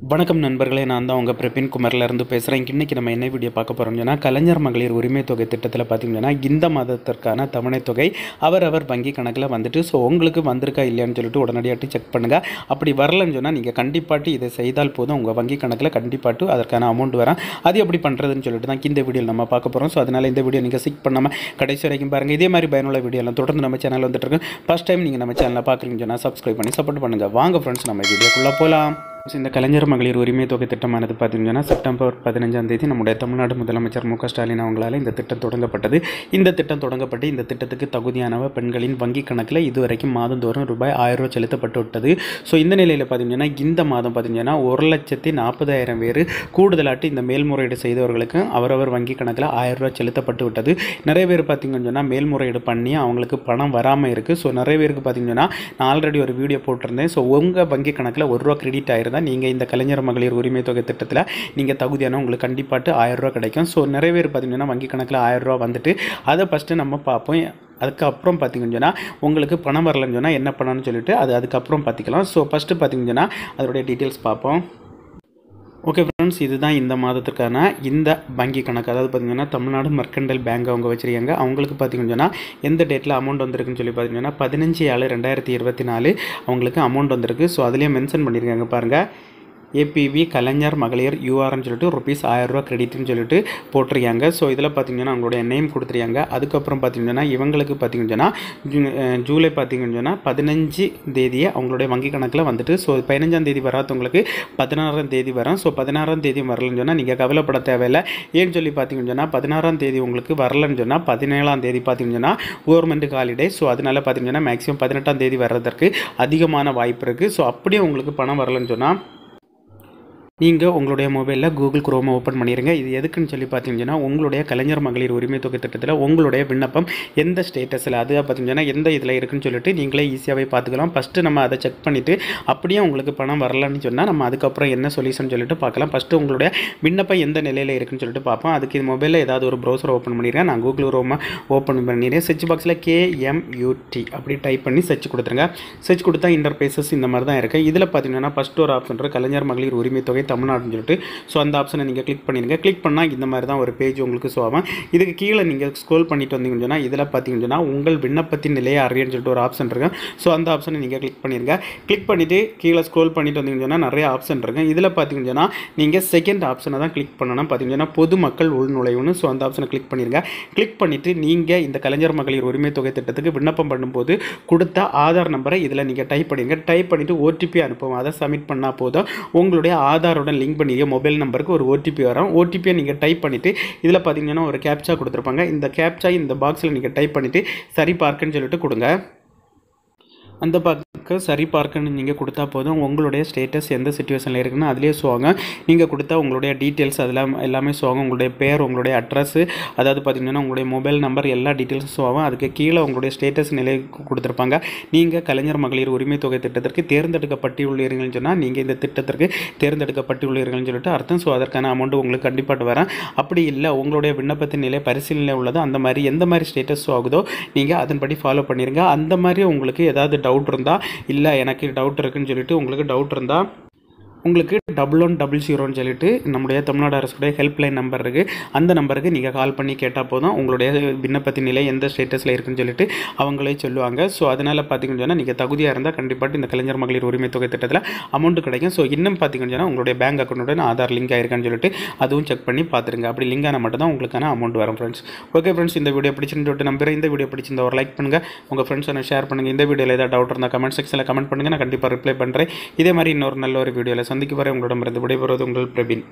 வணக்கம் நண்பர்களே, நான் தான் உங்கள் பிரபின் குமரிலேருந்து பேசுகிறேன். இன்றைக்கி நம்ம என்ன வீடியோ பார்க்க போகிறோம்னா, கலைஞர் மகளிர் உரிமை தொகை திட்டத்தில் பார்த்திங்கன்னா இந்த மாதத்திற்கான தவணை தொகை அவரவர் வங்கி கணக்கில் வந்துட்டு உங்களுக்கு வந்திருக்கா இல்லையான்னு சொல்லிட்டு உடனடியாக செக் பண்ணுங்கள். அப்படி வரலன்னு சொன்னால் நீங்கள் கண்டிப்பாட்டு இதை செய்தால் போதும், உங்கள் வங்கி கணக்கில் கண்டிப்பாட்டு அதற்கான அமௌண்ட் வரும். அது எப்படி பண்ணுறதுன்னு சொல்லிட்டு தான் இந்த வீடியோவில் நம்ம பார்க்க போகிறோம். ஸோ அதனால் இந்த வீடியோ நீங்கள் ஸ்கிப் பண்ணாமல் கடைசி வரைக்கும் பாருங்கள். இதே மாதிரி பயனுள்ள வீடியோலாம் தொடர்ந்து நம்ம சேனல் வந்துட்டு இருக்கு. ஃபஸ்ட் டைம் நீங்கள் நம்ம சேனலில் பார்க்குறீங்கன்னு சொன்னால் சப்ஸ்கிரைப் பண்ணி சப்போர்ட் பண்ணுங்கள். வாங்க ஃப்ரெண்ட்ஸ், நம்ம வீடியோக்குள்ளே போகலாம். இந்த கலைஞர் மகளிர் உரிமை தொகை திட்டமானது பார்த்திங்கன்னா செப்டம்பர் 15 நம்முடைய தமிழ்நாடு முதலமைச்சர் மு க ஸ்டாலின் அவங்களால் இந்த திட்டம் தொடங்கப்பட்டது. இந்த திட்டம் தொடங்கப்பட்டு இந்த திட்டத்துக்கு தகுதியானவ பெண்களின் வங்கி கணக்கில் இதுவரைக்கும் மாதந்தோறும் ரூபாய் 1000 செலுத்தப்பட்டு விட்டது. ஸோ இந்த நிலையில் பார்த்திங்கன்னா இந்த மாதம் பார்த்திங்கன்னா 1,40,40,000 பேர் கூடுதலாட்டு இந்த மேல்முறையீடு செய்தவர்களுக்கு அவரவர் வங்கி கணக்கில் 1000 ரூபா செலுத்தப்பட்டு விட்டது. நிறைய பேர் பார்த்திங்கன்னு சொன்னால் மேல்முறையீடு பண்ணி அவங்களுக்கு பணம் வராமல் இருக்குது. ஸோ நிறைய பேருக்கு பார்த்திங்கன்னா நான் ஆல்ரெடி ஒரு வீடியோ போட்டிருந்தேன். ஸோ உங்கள் வங்கி கணக்கில் ₹1 கிரெடிட் ஆயிருந்தால் நீங்கள் இந்த கலைஞர் மகளிர் உரிமை தொகை திட்டத்தில் நீங்கள் தகுதியான உங்களுக்கு கண்டிப்பாட்டு 1000 ரூபா கிடைக்கும். ஸோ நிறைய பேர் பார்த்திங்கன்னா வங்கி கணக்கில் 1000 ரூபா வந்துட்டு அதை ஃபஸ்ட்டு நம்ம பார்ப்போம். அதுக்கப்புறம் பார்த்திங்கன்னு சொன்னால் உங்களுக்கு பணம் வரலன்னு சொன்னால் என்ன பண்ணணும்னு சொல்லிட்டு அதுக்கப்புறம் பார்த்திக்கலாம். ஸோ ஃபஸ்ட்டு பார்த்திங்கன்னு சொன்னால் அதோடைய டீட்டெயில்ஸ் பார்ப்போம். ஓகே ஃப்ரெண்ட்ஸ், இதுதான் இந்த மாதத்திற்கான இந்த வங்கி கணக்கு. அதாவது பார்த்திங்கன்னா தமிழ்நாடு மெர்கண்டைல் பேங்க் அவங்க வச்சுருக்காங்க. அவங்களுக்கு பார்த்திங்கன்னு சொன்னால் எந்த டேட்டில் அமௌண்ட் வந்திருக்குன்னு சொல்லி பார்த்திங்கன்னா 15/7/2024 அவங்களுக்கு அமௌண்ட் வந்திருக்கு. ஸோ அதுலேயே மென்ஷன் பண்ணியிருக்காங்க பாருங்கள், ஏபிவி கலைஞர் மகளிர் யூஆர்ன்னு சொல்லிட்டு ₹1000 கிரெடிட்னு சொல்லிட்டு போட்டிருக்காங்க. ஸோ இதில் பார்த்திங்கன்னா அவங்களுடைய நேம் கொடுத்துருக்காங்க. அதுக்கப்புறம் பார்த்திங்கன்னா இவங்களுக்கு பார்த்திங்கன்னா ஜூலை பார்த்திங்கன்னு சொன்னால் 15 அவங்களுடைய வங்கி கணக்கில் வந்துட்டு ஸோ 15 வராதவங்களுக்கு 16 வரும். ஸோ 16 வரலன்னு சொன்னால் நீங்கள் கவலைப்பட தேவையில்லை. ஏன்னு சொல்லி பார்த்திங்கன்னு சொன்னால் 16 உங்களுக்கு வரலன்னு சொன்னால் 17 பார்த்திங்கன்னா கவர்மெண்ட் ஹாலிடே. ஸோ அதனால் பார்த்திங்கன்னா மேக்ஸிமம் 18 வர்றதற்கு அதிகமான வாய்ப்பு இருக்குது. ஸோ அப்படியே உங்களுக்கு பணம் வரலன்னு சொன்னால் நீங்கள் உங்களுடைய மொபைலில் கூகுள் குரோமை ஓப்பன் பண்ணிடுங்க. இது எதுக்குன்னு சொல்லி பார்த்தீங்கன்னா உங்களுடைய கலைஞர் மகளிர் உரிமை தொகை திட்டத்தில் உங்களுடைய விண்ணப்பம் எந்த ஸ்டேட்டஸில் அது பார்த்தீங்கன்னா எந்த இதில் இருக்குன்னு சொல்லிட்டு நீங்களே ஈஸியாகவே பார்த்துக்கலாம். ஃபஸ்ட்டு நம்ம அதை செக் பண்ணிவிட்டு அப்படியே உங்களுக்கு பணம் வரலன்னு சொன்னால் நம்ம அதுக்கப்புறம் என்ன சொல்யூஷன் சொல்லிட்டு பார்க்கலாம். ஃபஸ்ட்டு உங்களுடைய விண்ணப்பம் எந்த நிலையில் இருக்குன்னு சொல்லிட்டு பார்ப்போம். அதுக்கு மொபைலில் ஏதாவது ஒரு ப்ரௌசர் ஓப்பன் பண்ணிடுறேன். நான் கூகுள் குரோமை ஓப்பன் பண்ணிடுறேன். சர்ச் பாக்ஸில் KMUT அப்படி டைப் பண்ணி சர்ச் கொடுத்துருங்க. சர்ச் கொடுத்தா இன்டர்பேசஸ் இந்த மாதிரி தான் இருக்குது. இதில் பார்த்தீங்கன்னா ஃபஸ்ட்டு ஒரு ஆப்ஷன் இருக்குது, கலைஞர் மகளிர் உரிமை தொகை தமிழ்நாடுன்னு சொல்லிட்டு. ஸோ அந்த ஆப்ஷனை நீங்கள் கிளிக் பண்ணிடுங்க. கிளிக் பண்ணால் இந்த மாதிரி தான் ஒரு பேஜ் உங்களுக்கு ஷோ ஆகும். இதுக்கு கீழே நீங்கள் ஸ்க்ரோல் பண்ணிட்டு வந்தீங்கன்னு சொன்னால் இதில் பார்த்தீங்கன்னா உங்கள் விண்ணப்பத்தின் நிலையை அறியன்னு சொல்லிட்டு ஒரு ஆப்ஷன் இருக்குது. ஸோ அந்த ஆப்ஷனை நீங்கள் கிளிக் பண்ணிடுங்க. கிளிக் பண்ணிவிட்டு கீழே ஸ்க்ரோல் பண்ணிட்டு வந்தீங்கன்னு சொன்னால் நிறைய ஆப்ஷன் இருக்குது. இதில் பார்த்தீங்கன்னா நீங்கள் செகண்ட் ஆப்ஷனை தான் கிளிக் பண்ணணும். பார்த்தீங்கன்னா பொதுமக்கள் உள்நுழைவுன்னு. ஸோ அந்த ஆப்ஷனை கிளிக் பண்ணிடுங்க. கிளிக் பண்ணிவிட்டு நீங்கள் இந்த கலைஞர் மகளிர் உரிமை தொகை திட்டத்துக்கு விண்ணப்பம் பண்ணும்போது கொடுத்த ஆதார் நம்பரை இதில் நீங்கள் டைப் பண்ணிடுங்க. டைப் பண்ணிவிட்டு OTP அனுப்புவோம். அதை சப்மிட் பண்ணால் போதும் உங்களுடைய ஆதாருடன் லிங்க் பண்ணிய மொபைல் நம்பருக்கு ஒரு OTP வரும். OTPயை நீங்கள் டைப் பண்ணிவிட்டு இதில் பார்த்தீங்கன்னா ஒரு கேப்சா கொடுத்துருப்பாங்க. இந்த கேப்சா இந்த பாக்ஸில் நீங்கள் டைப் பண்ணிவிட்டு சரி பார்க்குன்னு சொல்லிட்டு கொடுங்க. அந்த பக்கம் சரி பார்க்கன்னு நீங்கள் கொடுத்தா போதும் உங்களுடைய ஸ்டேட்டஸ் எந்த சிச்சுவேஷனில் இருக்குன்னு அதிலே ஷோ ஆகும். நீங்கள் கொடுத்தா உங்களுடைய டீட்டெயில்ஸ் அதெல்லாம் எல்லாமே ஷோ ஆகும். உங்களுடைய பேர், உங்களுடைய அட்ரஸ், அதாவது பார்த்திங்கன்னா உங்களுடைய மொபைல் நம்பர் எல்லா டீட்டெயில்ஸும் ஷோ ஆகும். அதுக்கு கீழே உங்களுடைய ஸ்டேட்டஸ் நிலை கொடுத்துருப்பாங்க. நீங்கள் கலைஞர் மகளிர் உரிமை தொகை திட்டத்திற்கு தேர்ந்தெடுக்கப்பட்டுள்ளீர்கள்னு சொன்னால் நீங்கள் இந்த திட்டத்திற்கு தேர்ந்தெடுக்கப்பட்டுள்ளீர்கள்னு சொல்லிட்டு அர்த்தம். ஸோ அதற்கான அமௌண்ட்டு உங்களுக்கு கண்டிப்பாக வரும். அப்படி இல்லை உங்களுடைய விண்ணப்பத்தின் நிலை பரிசீலனை உள்ளது அந்த மாதிரி எந்த மாதிரி ஸ்டேட்டஸ் ஷோ ஆகுதோ நீங்கள் அதன்படி ஃபாலோ பண்ணிடுங்க. அந்த மாதிரி உங்களுக்கு ஏதாவது டவுட் இருந்தால், இல்லை எனக்கு டவுட் இருக்குன்னு சொல்லிட்டு உங்களுக்கு டவுட் இருந்தால் உங்களுக்கு 1100 சொல்லிட்டு நம்முடைய தமிழ்நாடு அரசுடைய ஹெல்ப்லைன் நம்பர் இருக்குது. அந்த நம்பருக்கு நீங்கள் கால் பண்ணி கேட்டால் போதும் உங்களுடைய விண்ணப்பத்தின் நிலை எந்த ஸ்டேட்டஸில் இருக்குன்னு சொல்லிட்டு அவங்களே சொல்லுவாங்க. ஸோ அதனால் பார்த்திங்கன்னு சொன்னால் நீங்கள் தகுதியாக இருந்தால் கண்டிப்பாக இந்த கலைஞர் மகளிர் உரிமை தொகை திட்டத்தில் அமௌண்ட் கிடைக்கும். ஸோ இன்னும் பார்த்திங்கன்னு சொன்னால் உங்களுடைய பேங்க் அக்கௌண்ட்டுடன் ஆதார் லிங்க் ஆயிருக்கான்னு சொல்லிட்டு அதுவும் செக் பண்ணி பார்த்துருங்க. அப்படி லிங்க் ஆனால் மட்டும் தான் உங்களுக்கான அமௌண்ட் வரும் ஃப்ரெண்ட்ஸ். ஓகே ஃப்ரெண்ட்ஸ், இந்த வீடியோ பிடிச்சிருந்து நம்புறேன். இந்த வீடியோ பிடிச்சிருந்த ஒரு லைக் பண்ணுங்கள், உங்கள் ஃப்ரெண்ட்ஸை ஷேர் பண்ணுங்கள். இந்த வீடியோவில் ஏதாவது டவுட் இருந்தால் கமெண்ட் செக்ஷனில் கமெண்ட் பண்ணுங்கள். நான் கண்டிப்பாக ரிப்ளை பண்ணுறேன். இதே மாதிரி இன்னொரு நல்ல ஒரு வீடியோவில் சந்திக்கு வரை உங்களிடமிருந்து விடைபெறுவது உங்கள் பிரபின்.